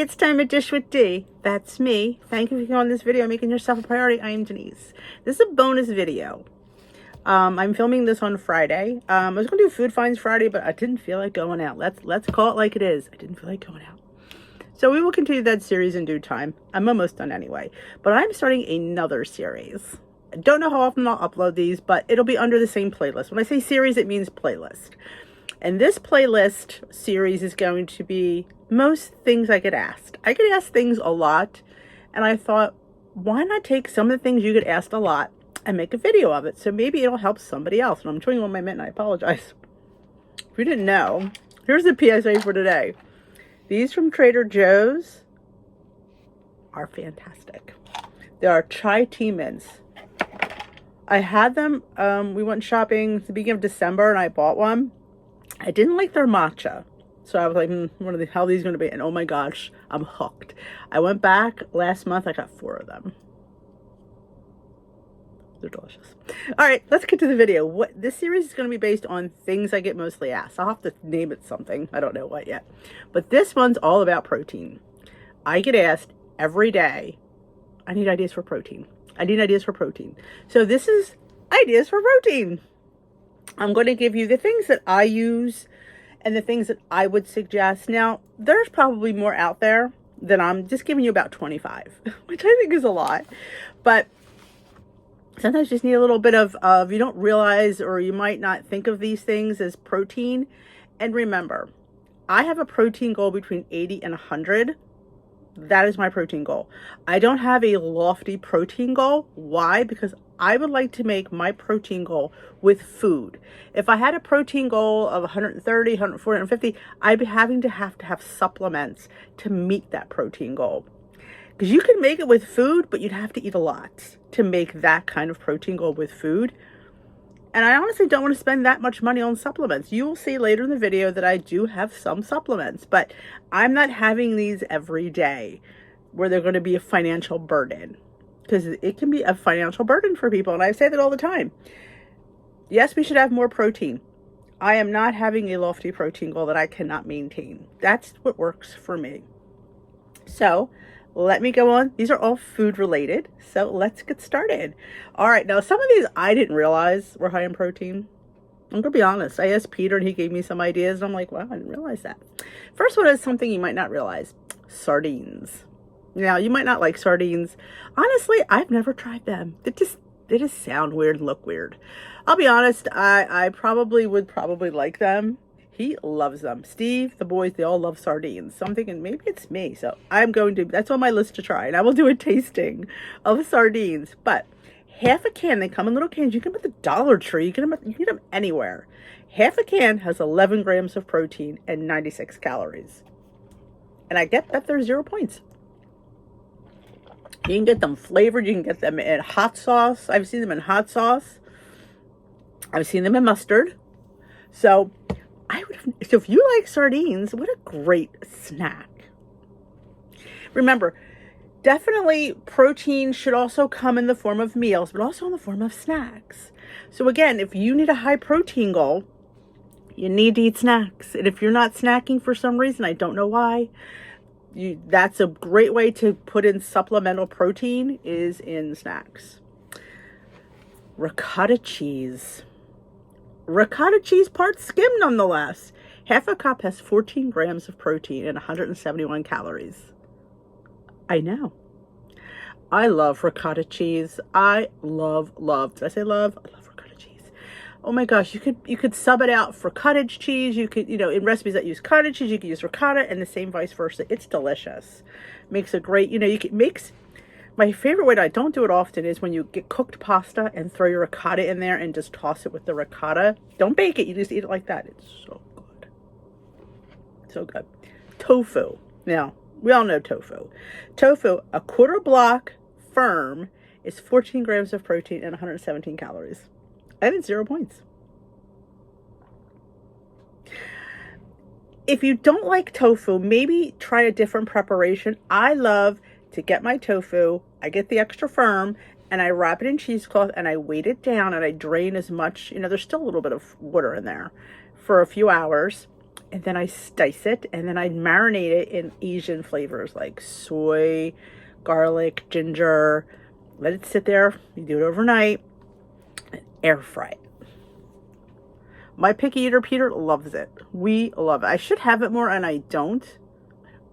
Hey, it's time to dish with D. That's me. Thank you for clicking on this video, making yourself a priority. I am Denise. This is a bonus video. I'm filming this on Friday. I was gonna do food finds Friday, but I didn't feel like going out. Let's call it like it is. I didn't feel like going out. So we will continue that series in due time. I'm almost done anyway. But I'm starting another series. I don't know how often I'll upload these, but it'll be under the same playlist. When I say series, it means playlist. And this playlist series is going to be most things I get asked. I get asked things a lot, and I thought, why not take some of the things you get asked a lot and make a video of it? So maybe it'll help somebody else. And I'm chewing on my mint, and I apologize. If you didn't know, here's the PSA for today. These from Trader Joe's are fantastic. They are chai tea mints. I had them, we went shopping at the beginning of December, and I bought one. I didn't like their matcha. So I was like, how are these going to be? And oh my gosh, I'm hooked. I went back last month. I got 4 of them. They're delicious. All right, let's get to the video. This series is going to be based on things I get mostly asked. I'll have to name it something. I don't know what yet. But this one's all about protein. I get asked every day, I need ideas for protein. I need ideas for protein. So this is ideas for protein. I'm going to give you the things that I use and the things that I would suggest. Now, there's probably more out there than I'm just giving you about 25, which I think is a lot. But sometimes you just need a little bit of you don't realize, or you might not think of these things as protein. And remember, I have a protein goal between 80 and 100. That is my protein goal. I don't have a lofty protein goal. Why? Because I would like to make my protein goal with food. If I had a protein goal of 130, 140, 150, I'd be having to have supplements to meet that protein goal. Because you can make it with food, but you'd have to eat a lot to make that kind of protein goal with food. And I honestly don't want to spend that much money on supplements. You will see later in the video that I do have some supplements, but I'm not having these every day where they're going to be a financial burden, because it can be a financial burden for people. And I say that all the time. Yes, we should have more protein. I am not having a lofty protein goal that I cannot maintain. That's what works for me. So let me go on. These are all food related. So let's get started. All right. Now, some of these I didn't realize were high in protein. I'm going to be honest. I asked Peter and he gave me some ideas. And I'm like, wow, I didn't realize that. First one is something you might not realize. Sardines. Now, you might not like sardines. Honestly, I've never tried them. They just sound weird and look weird. I'll be honest. I would like them. He loves them. Steve, the boys, they all love sardines. So I'm thinking maybe it's me. So that's on my list to try. And I will do a tasting of sardines. But half a can, they come in little cans. You can get them at the Dollar Tree. You can get them anywhere. Half a can has 11 grams of protein and 96 calories. And I get that they're 0 points. You can get them flavored. You can get them in hot sauce. I've seen them in hot sauce. I've seen them in mustard. So if you like sardines, what a great snack. Remember, definitely protein should also come in the form of meals, but also in the form of snacks. So again, if you need a high protein goal, you need to eat snacks. And if you're not snacking for some reason, I don't know why, that's a great way to put in supplemental protein is in snacks. Ricotta cheese. Ricotta cheese part skim nonetheless. Half a cup has 14 grams of protein and 171 calories. I know. I love ricotta cheese. Did I say love? I love ricotta cheese. Oh my gosh, you could sub it out for cottage cheese. You could, in recipes that use cottage cheese, you could use ricotta, and the same vice versa. It's delicious. Makes a great, my favorite way, I don't do it often, is when you get cooked pasta and throw your ricotta in there and just toss it with the ricotta. Don't bake it. You just eat it like that. It's so good. So good. Tofu. Now, we all know tofu. Tofu, a quarter block firm, is 14 grams of protein and 117 calories. And it's 0 points. If you don't like tofu, maybe try a different preparation. I love to get my tofu, I get the extra firm, and I wrap it in cheesecloth, and I weight it down, and I drain as much, there's still a little bit of water in there, for a few hours. and then I dice it, and then I marinate it in Asian flavors like soy, garlic, ginger. Let it sit there. You do it overnight. Air fry it. My picky eater Peter loves it. We love it. I should have it more, and I don't.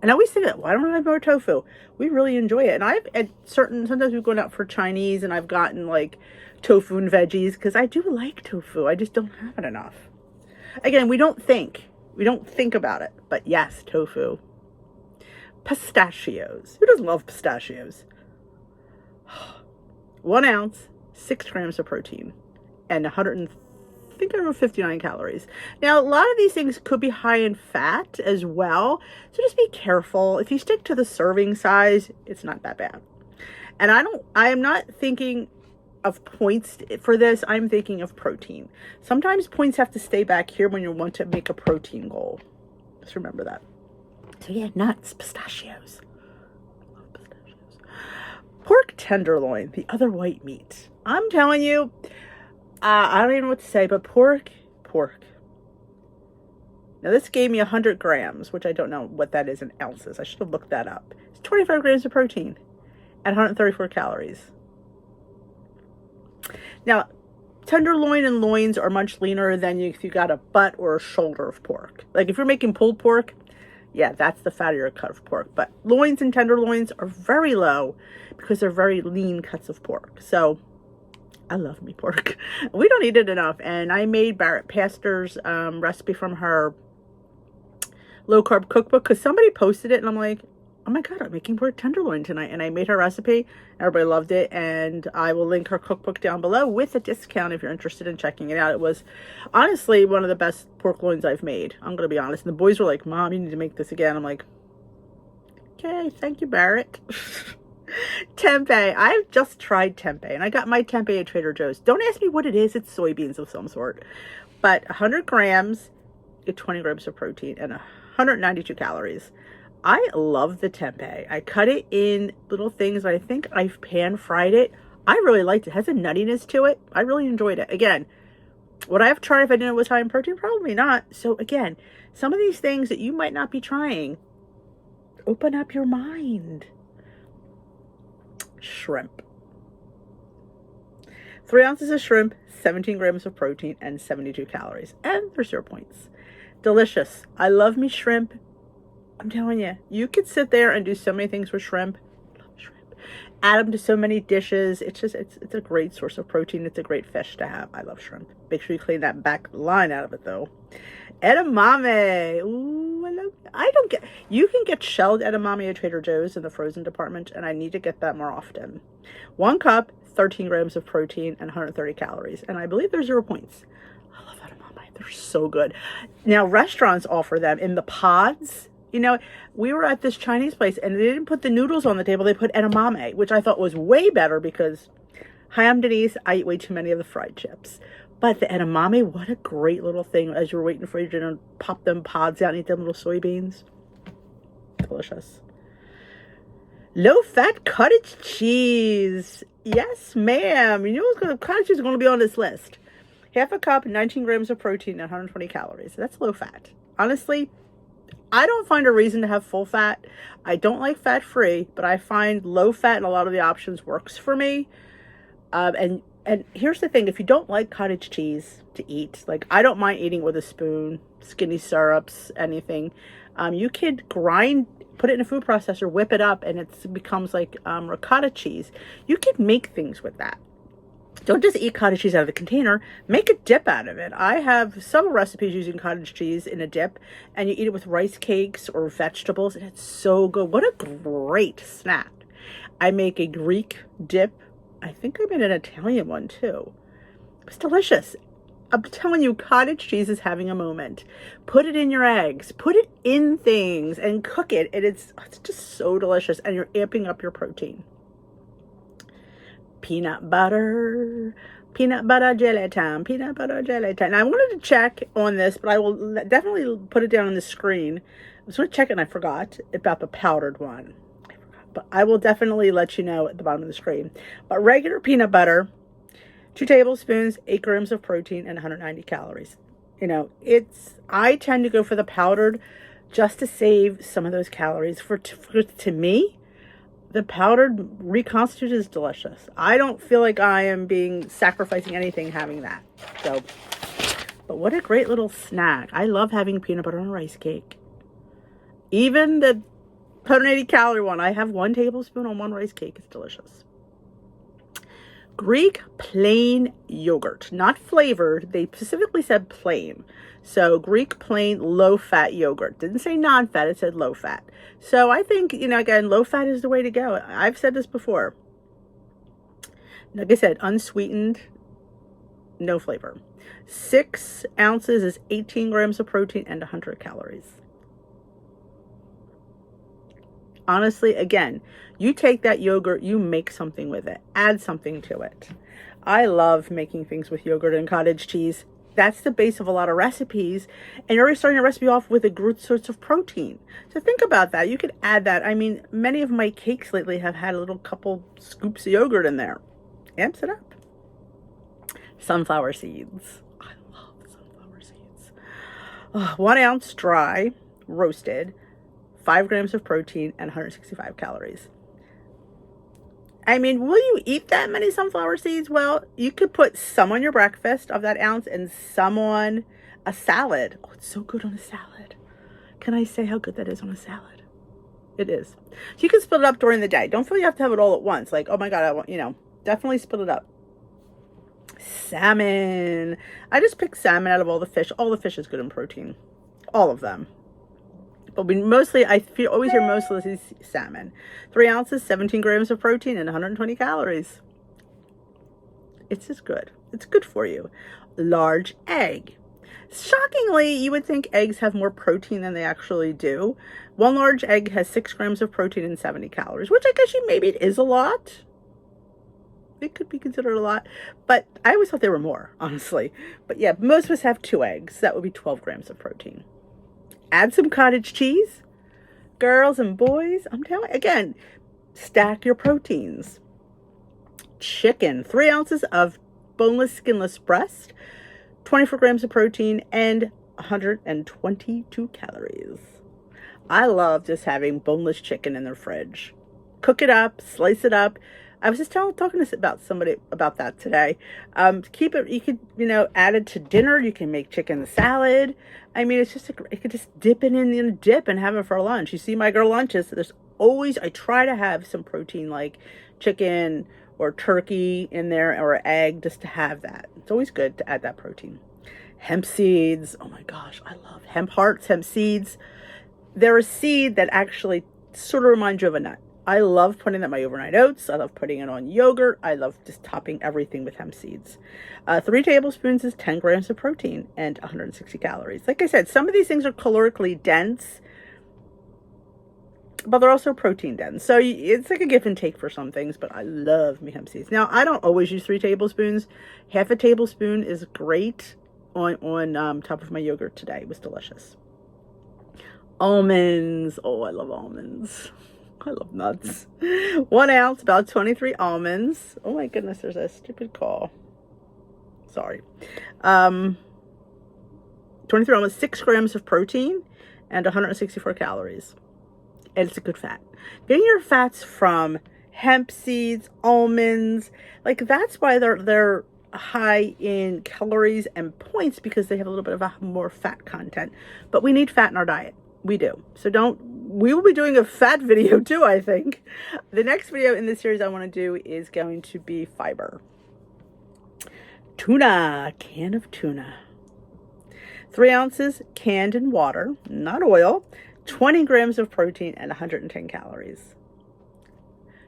And I always think that, why don't I have more tofu? We really enjoy it. And I've at sometimes we've gone out for Chinese, and I've gotten like tofu and veggies because I do like tofu. I just don't have it enough. Again, we don't think about it, but yes, tofu. Pistachios. Who doesn't love pistachios? 1 ounce, 6 grams of protein, and 159 calories. Now, a lot of these things could be high in fat as well, so just be careful. If you stick to the serving size, it's not that bad. And I am not thinking of points for this. I'm thinking of protein. Sometimes points have to stay back here when you want to make a protein goal. Just remember that. So yeah, nuts, pistachios. Love pistachios. Pork tenderloin, the other white meat. I'm telling you, I don't even know what to say, but pork. Now this gave me 100 grams, which I don't know what that is in ounces. I should have looked that up. It's 25 grams of protein and 134 calories. Now, tenderloin and loins are much leaner than if you got a butt or a shoulder of pork. Like if you're making pulled pork, yeah, that's the fattier cut of pork. But loins and tenderloins are very low because they're very lean cuts of pork. So I love me pork. We don't eat it enough. And I made Barrett Pastor's recipe from her low carb cookbook because somebody posted it and I'm like, oh my God, I'm making pork tenderloin tonight. And I made her recipe. Everybody loved it. And I will link her cookbook down below with a discount if you're interested in checking it out. It was honestly one of the best pork loins I've made. I'm going to be honest. And the boys were like, Mom, you need to make this again. I'm like, okay, thank you, Barrett. Tempeh. I've just tried tempeh. And I got my tempeh at Trader Joe's. Don't ask me what it is. It's soybeans of some sort. But 100 grams, you get 20 grams of protein and 192 calories. I love the tempeh. I cut it in little things. I think I've pan fried it. I really liked it. It has a nuttiness to it. I really enjoyed it. Again, would I have tried if I didn't know it was high in protein? Probably not. So again, some of these things that you might not be trying, open up your mind. Shrimp. 3 ounces of shrimp, 17 grams of protein, and 72 calories. And there's 0 points. Delicious. I love me shrimp. I'm telling you, you could sit there and do so many things with shrimp. Love shrimp. Add them to so many dishes. It's just, it's a great source of protein. It's a great fish to have. I love shrimp. Make sure you clean that back line out of it though. Edamame. Ooh, I love it. You can get shelled edamame at Trader Joe's in the frozen department, and I need to get that more often. 1 cup, 13 grams of protein, and 130 calories. And I believe there's 0 points. I love edamame. They're so good. Now, restaurants offer them in the pods. You know, we were at this Chinese place and they didn't put the noodles on the table. They put edamame, which I thought was way better because, hi, I'm Denise. I eat way too many of the fried chips. But the edamame, what a great little thing as you're waiting for your dinner. Pop them pods out and eat them little soybeans. Delicious. Low-fat cottage cheese. Yes, ma'am. You know cottage cheese is going to be on this list. 1/2 cup, 19 grams of protein, and 120 calories. That's low fat. Honestly, I don't find a reason to have full fat. I don't like fat free, but I find low fat in a lot of the options works for me. And here's the thing, if you don't like cottage cheese to eat, like I don't mind eating with a spoon, skinny syrups, anything. You could put it in a food processor, whip it up, and it becomes like ricotta cheese. You could make things with that. Don't just eat cottage cheese out of the container. Make a dip out of it. I have several recipes using cottage cheese in a dip, and you eat it with rice cakes or vegetables, and it's so good. What a great snack. I make a Greek dip. I think I made an Italian one too. It's delicious. I'm telling you, cottage cheese is having a moment. Put it in your eggs. Put it in things and cook it, and it's just so delicious, and you're amping up your protein. Peanut butter jelly time, peanut butter jelly time. Now, I wanted to check on this, but I will definitely put it down on the screen. I was going to check it and I forgot about the powdered one. But I will definitely let you know at the bottom of the screen. But regular peanut butter, 2 tablespoons, 8 grams of protein, and 190 calories. You know, I tend to go for the powdered just to save some of those calories. To me, the powdered reconstituted is delicious. I don't feel like I am sacrificing anything having that. So, but what a great little snack. I love having peanut butter on a rice cake. Even the 180 calorie one, I have 1 tablespoon on one rice cake. It's delicious. Greek plain yogurt, not flavored. They specifically said plain. So Greek plain low-fat yogurt. Didn't say non-fat, it said low-fat. So I think, you know, again, low-fat is the way to go. I've said this before. Like I said, unsweetened, no flavor. 6 ounces is 18 grams of protein and 100 calories. Honestly, again, you take that yogurt, you make something with it. Add something to it. I love making things with yogurt and cottage cheese. That's the base of a lot of recipes. And you're already starting a recipe off with a good source of protein. So think about that. You could add that. I mean, many of my cakes lately have had a little couple scoops of yogurt in there. Amps it up. Sunflower seeds. I love sunflower seeds. 1 ounce dry, roasted. 5 grams of protein and 165 calories. I mean, will you eat that many sunflower seeds? Well, you could put some on your breakfast of that ounce and some on a salad. Oh, it's so good on a salad. Can I say how good that is on a salad? It is. So you can split it up during the day. Don't feel you have to have it all at once. Like, oh my God, I want, you know, definitely split it up. Salmon. I just picked salmon out of all the fish. All the fish is good in protein. All of them. But always hear mostly salmon. 3 ounces, 17 grams of protein and 120 calories. It's just good. It's good for you. Large egg. Shockingly, you would think eggs have more protein than they actually do. 1 large egg has 6 grams of protein and 70 calories, which I guess maybe it is a lot. It could be considered a lot, but I always thought they were more, honestly. But yeah, most of us have 2 eggs. That would be 12 grams of protein. Add some cottage cheese. Girls and boys, I'm telling you, again, stack your proteins. Chicken, 3 ounces of boneless, skinless breast, 24 grams of protein, and 122 calories. I love just having boneless chicken in the fridge. Cook it up, slice it up. I was just talking to somebody about that today. Keep it. You could, add it to dinner. You can make chicken salad. I mean, it's just you could just dip it in a dip and have it for lunch. You see my girl lunches. I try to have some protein like chicken or turkey in there or egg just to have that. It's always good to add that protein. Hemp seeds. Oh my gosh, I love hemp hearts, hemp seeds. They're a seed that actually sort of reminds you of a nut. I love putting that in my overnight oats. I love putting it on yogurt. I love just topping everything with hemp seeds. 3 tablespoons is 10 grams of protein and 160 calories. Like I said, some of these things are calorically dense, but they're also protein dense. So it's like a give and take for some things, but I love me hemp seeds. Now, I don't always use 3 tablespoons. Half a tablespoon is great on top of my yogurt today. It was delicious. Almonds. Oh, I love almonds. I love nuts. 1 ounce, about 23 almonds. Oh my goodness, there's a stupid call. Sorry. 23 almonds, 6 grams of protein and 164 calories. And it's a good fat. Getting your fats from hemp seeds, almonds, like that's why they're high in calories and points, because they have a little bit of a more fat content. But we need fat in our diet. We do. So we will be doing a fat video too, I think. The next video in this series I want to do is going to be fiber. Tuna, can of tuna. 3 ounces canned in water, not oil, 20 grams of protein and 110 calories.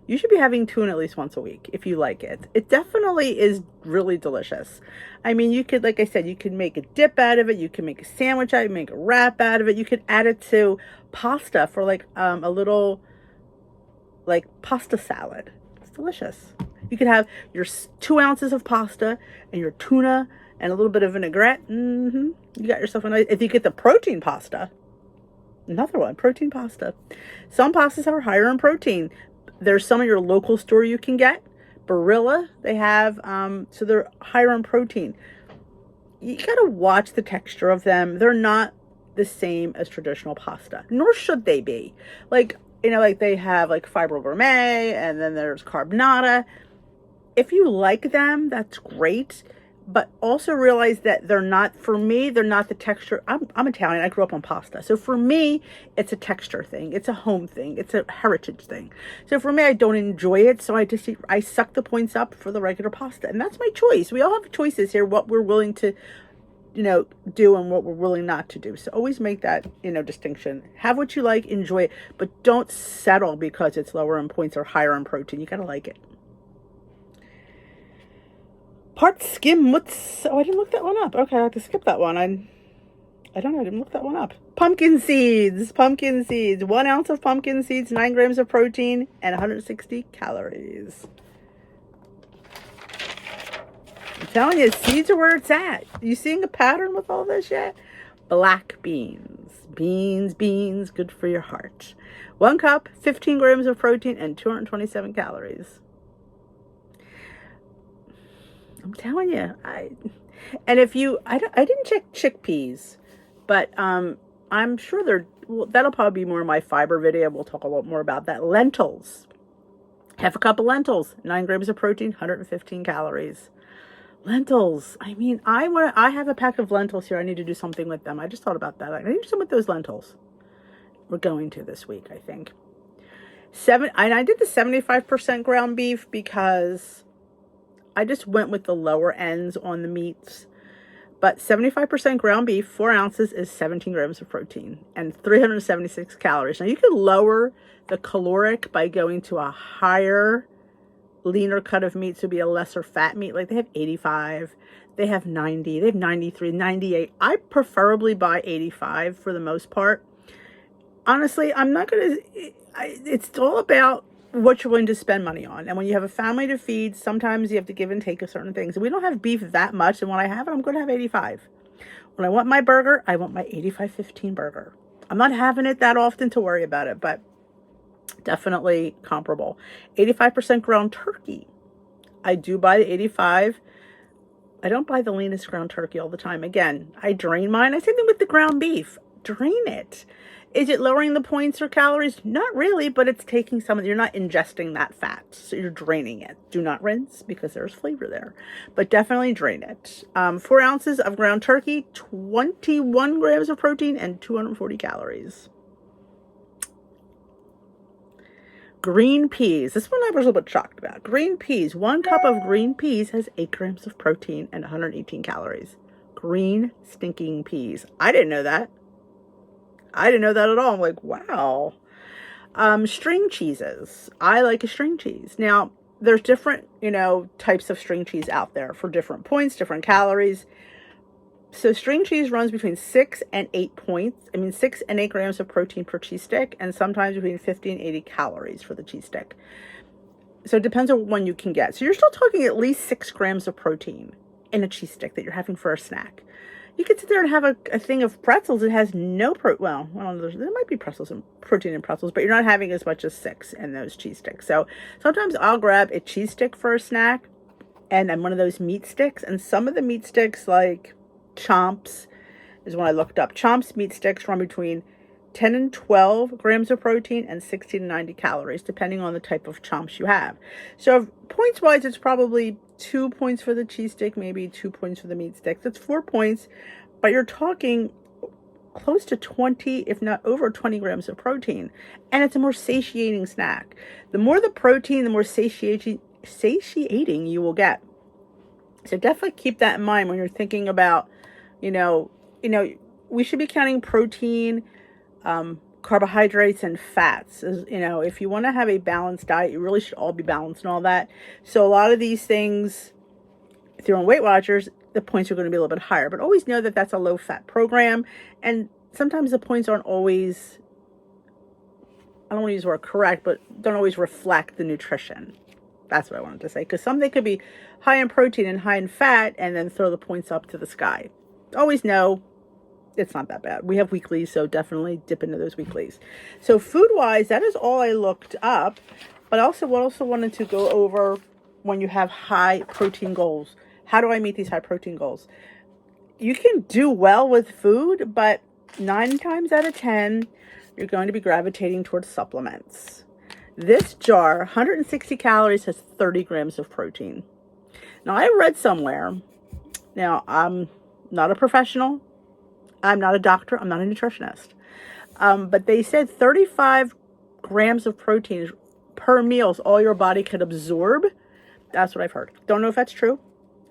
You should be having tuna at least once a week if you like it. It definitely is really delicious. I mean, you could, like I said, you could make a dip out of it. You can make a sandwich out of it, make a wrap out of it. You could add it to pasta for like a little like pasta salad. It's delicious. You could have your 2 ounces of pasta and your tuna and a little bit of vinaigrette. You got yourself a nice, if you get the protein pasta, another one, protein pasta. Some pastas are higher in protein. There's some at your local store you can get. Barilla, they have, so they're higher in protein. you gotta watch the texture of them. They're not the same as traditional pasta, nor should they be. Like, like they have like Fibro Gourmet, and then there's Carbonata. If you like them, that's great. But also realize that they're not, for me, they're not the texture. I'm Italian. I grew up on pasta. So for me, it's a texture thing. It's a home thing. It's a heritage thing. So for me, I don't enjoy it. So I suck the points up for the regular pasta. And that's my choice. We all have choices here, what we're willing to, do and what we're willing not to do. So always make that, distinction. Have what you like, enjoy it, but don't settle because it's lower in points or higher in protein. You got to like it. Part skim, oh, I didn't look that one up. Okay, I have to skip that one. I don't know, I didn't look that one up. Pumpkin seeds. 1 ounce of pumpkin seeds, 9 grams of protein, and 160 calories. I'm telling you, seeds are where it's at. You seeing a pattern with all this yet? Black beans. Beans, good for your heart. 1 cup, 15 grams of protein, and 227 calories. I'm telling you, I didn't check chickpeas, but I'm sure that'll probably be more of my fiber video. We'll talk a lot more about that. Lentils, half a cup of lentils, 9 grams of protein, 115 calories. Lentils. I mean, I have a pack of lentils here. I need to do something with them. I just thought about that. I need to do something with those lentils. We're going to this week, I think. I did the 75% ground beef because I just went with the lower ends on the meats. But 75% ground beef, 4 ounces, is 17 grams of protein and 376 calories. Now, you could lower the caloric by going to a higher, leaner cut of meat, so it'd be a lesser fat meat. Like they have 85, they have 90, they have 93, 98. I preferably buy 85 for the most part. Honestly, I'm not going to, it's all about what you're willing to spend money on. And when you have a family to feed, sometimes you have to give and take of certain things. We don't have beef that much, and when I have it, I'm going to have 85. When I want my burger, I want my 85-15 burger. I'm not having it that often to worry about it, but definitely comparable. 85% ground turkey. I do buy the 85. I don't buy the leanest ground turkey all the time. Again, I drain mine. Same thing with the ground beef. Drain it. Is it lowering the points or calories? Not really, but it's taking some of, you're not ingesting that fat, so you're draining it. Do not rinse because there's flavor there, but definitely drain it. 4 ounces of ground turkey, 21 grams of protein, and 240 calories. Green peas. This one I was a little bit shocked about. Green peas. 1 cup of green peas has 8 grams of protein and 118 calories. Green stinking peas. I didn't know that. I didn't know that at all. I'm like, wow. String cheeses. I like a string cheese. Now, there's different, types of string cheese out there for different points, different calories. So string cheese runs between 6 and 8 points. 6 and 8 grams of protein per cheese stick, and sometimes between 50 and 80 calories for the cheese stick. So it depends on one you can get. So you're still talking at least 6 grams of protein in a cheese stick that you're having for a snack. You could sit there and have a thing of pretzels. It has no there might be pretzels and protein in pretzels, but you're not having as much as 6 in those cheese sticks. So sometimes I'll grab a cheese stick for a snack and one of those meat sticks. And some of the meat sticks, like Chomps, is when I looked up. Chomps meat sticks run between 10 and 12 grams of protein and 60 to 90 calories, depending on the type of Chomps you have. So points-wise, it's probably 2 points for the cheese stick, maybe 2 points for the meat stick. That's 4 points, but you're talking close to 20, if not over 20 grams of protein. And it's a more satiating snack. The more the protein, the more satiating you will get. So definitely keep that in mind when you're thinking about, we should be counting protein, carbohydrates, and fats. If you want to have a balanced diet, you really should all be balanced and all that. So a lot of these things, if you're on Weight Watchers, the points are going to be a little bit higher, but always know that that's a low fat program. And sometimes the points aren't always, I don't want to use the word correct, but don't always reflect the nutrition. That's what I wanted to say. Because some they could be high in protein and high in fat and then throw the points up to the sky. Always know it's not that bad. We have weeklies, so definitely dip into those weeklies. So food-wise, that is all I looked up. But I also wanted to go over when you have high protein goals. How do I meet these high protein goals? you can do well with food, but 9 times out of 10, you're going to be gravitating towards supplements. This jar, 160 calories, has 30 grams of protein. Now, I read somewhere, now I'm not a professional, I'm not a doctor, I'm not a nutritionist, but they said 35 grams of protein per meal is all your body could absorb. That's what I've heard. Don't know if that's true.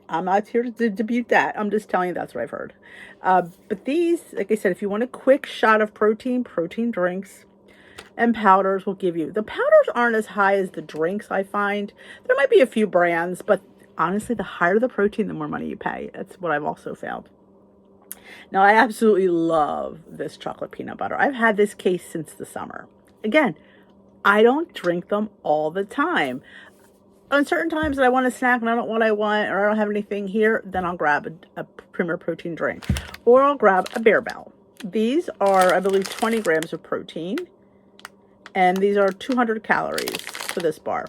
I'm not here to debut that. I'm just telling you that's what I've heard. But these, like I said, if you want a quick shot of protein, protein drinks and powders will give you. The powders aren't as high as the drinks, I find. There might be a few brands, but honestly, the higher the protein, the more money you pay. That's what I've also found. Now, I absolutely love this chocolate peanut butter. I've had this case since the summer. Again, I don't drink them all the time. On certain times that I want a snack and I don't know what I want, or I don't have anything here, then I'll grab a Premier Protein drink, or I'll grab a Bear Bell. These are, I believe, 20 grams of protein, and these are 200 calories for this bar.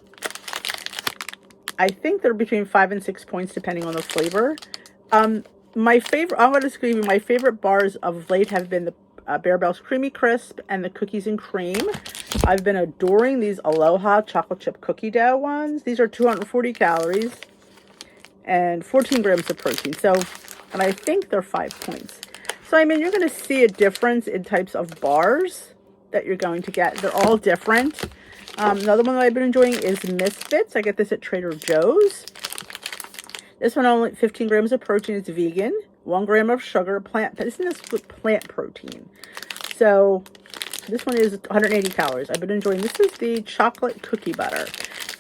I think they're between 5 and 6 points depending on the flavor. My favorite, I'm going to give you my favorite bars of late have been the Bear Bell's Creamy Crisp and the Cookies and Cream. I've been adoring these Aloha chocolate chip cookie dough ones. These are 240 calories and 14 grams of protein. So, and I think they're 5 points. So, I mean, you're going to see a difference in types of bars that you're going to get. They're all different. Another one that I've been enjoying is Misfits. I get this at Trader Joe's. This one only 15 grams of protein. It's vegan. 1 gram of sugar. Isn't this with plant protein? So this one is 180 calories. I've been enjoying. This is the chocolate cookie butter.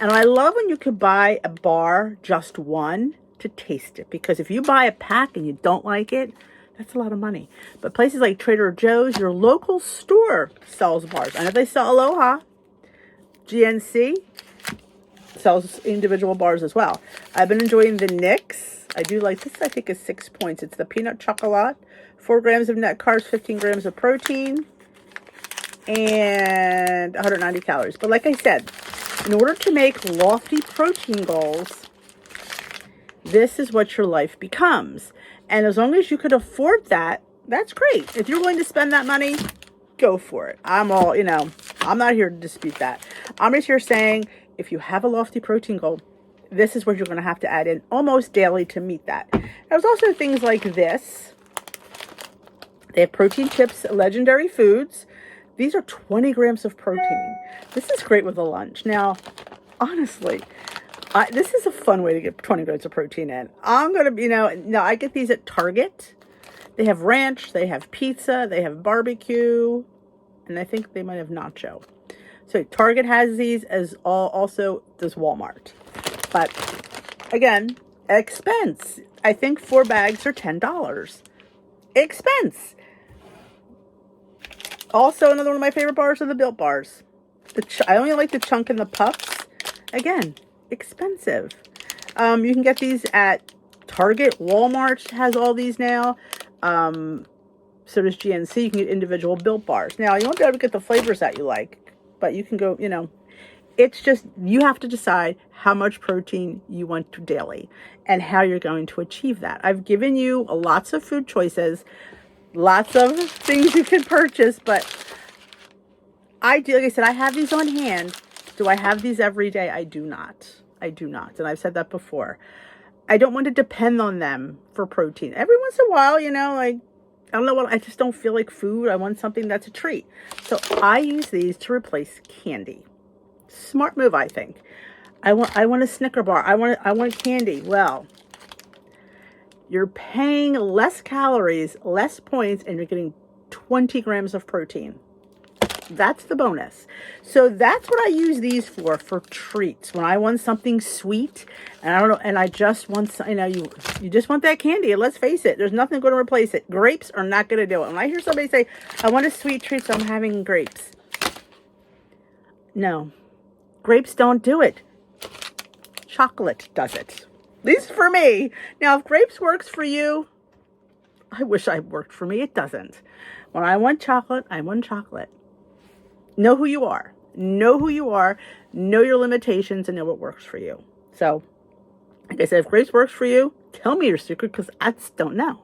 And I love when you could buy a bar, just one, to taste it. Because if you buy a pack and you don't like it, that's a lot of money. But places like Trader Joe's, your local store sells bars. I know they sell Aloha. GNC sells individual bars as well. I've been enjoying the Nix. I do like this. I think is 6 points. It's the peanut chocolate, 4 grams of net carbs, 15 grams of protein, and 190 calories. But like I said, in order to make lofty protein goals, this is what your life becomes. And as long as you could afford that, that's great. If you're willing to spend that money, go for it. I'm all, I'm not here to dispute that. I'm just here saying, if you have a lofty protein goal, this is what you're going to have to add in almost daily to meet that. There's also things like this. They have protein chips, Legendary Foods. These are 20 grams of protein. This is great with a lunch. Now, honestly, this is a fun way to get 20 grams of protein in. I'm going to, I get these at Target. They have ranch, they have pizza, they have barbecue, and I think they might have nacho. So Target has these, as also does Walmart. But again, expense. I think 4 bags are $10. Expense. Also, another one of my favorite bars are the Built Bars. I only like the chunk and the puffs. Again, expensive. You can get these at Target. Walmart has all these now. So does GNC. You can get individual Built Bars. Now, you won't be able to get the flavors that you like, but you can go, it's just, you have to decide how much protein you want to daily and how you're going to achieve that. I've given you lots of food choices, lots of things you can purchase, but like I said, I have these on hand. Do I have these every day? I do not. I do not. And I've said that before. I don't want to depend on them for protein. Every once in a while, I don't know what, I just don't feel like food. I want something that's a treat. So I use these to replace candy. Smart move, I think. I want a Snicker bar. I want candy. Well, you're paying less calories, less points, and you're getting 20 grams of protein. That's the bonus. So that's what I use these for treats. When I want something sweet, and I don't know, and I just want, you just want that candy. And let's face it, there's nothing going to replace it. Grapes are not going to do it. When I hear somebody say, I want a sweet treat, so I'm having grapes. No, grapes don't do it. Chocolate does it. At least for me. Now, if grapes works for you, I wish it worked for me. It doesn't. When I want chocolate, I want chocolate. Know who you are. Know who you are. Know your limitations and know what works for you. So, like I said, if grapes works for you, tell me your secret because I just don't know.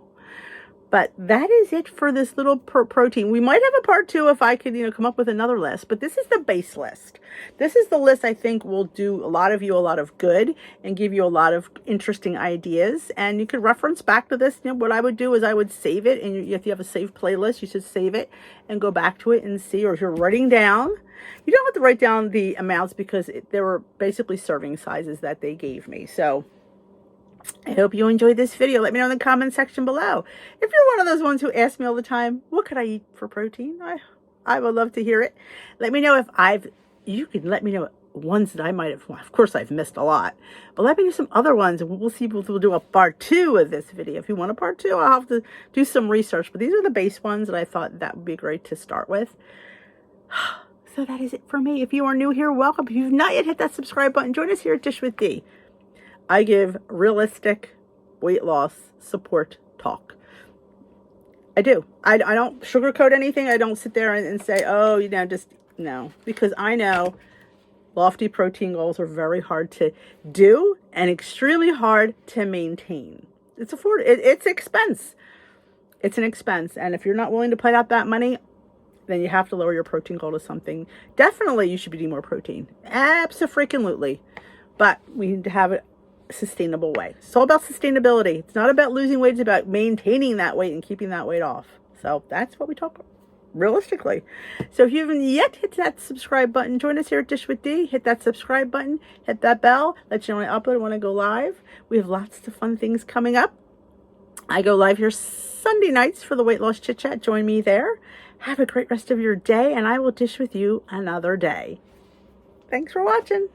But that is it for this little protein. We might have a part 2 if I could, come up with another list. But this is the base list. This is the list I think will do a lot of you a lot of good and give you a lot of interesting ideas. And you could reference back to this. What I would do is I would save it. And if you have a saved playlist, you should save it and go back to it and see. Or if you're writing down, you don't have to write down the amounts because they were basically serving sizes that they gave me. So I hope you enjoyed this video. Let me know in the comment section below. If you're one of those ones who ask me all the time, what could I eat for protein? I would love to hear it. Let me know if you can let me know ones that I might have, well, of course I've missed a lot, but let me know some other ones and we'll see if we'll do a part 2 of this video. If you want a part 2, I'll have to do some research, but these are the base ones that I thought that would be great to start with. So that is it for me. If you are new here, welcome. If you've not yet hit that subscribe button, join us here at Dish with D. I give realistic weight loss support talk. I do. I don't sugarcoat anything. I don't sit there and say, oh, just no. Because I know lofty protein goals are very hard to do and extremely hard to maintain. It's expense. It's an expense. And if you're not willing to put out that money, then you have to lower your protein goal to something. Definitely you should be eating more protein. Abso-freaking-lutely. But we need to have it sustainable way. It's all about sustainability. It's not about losing weight. It's about maintaining that weight and keeping that weight off. So that's what we talk about realistically. So if you haven't yet hit that subscribe button, join us here at Dish with D. Hit that subscribe button. Hit that bell. Let you know when I upload, when I go live. We have lots of fun things coming up. I go live here Sunday nights for the Weight Loss Chit Chat. Join me there. Have a great rest of your day, and I will dish with you another day. Thanks for watching.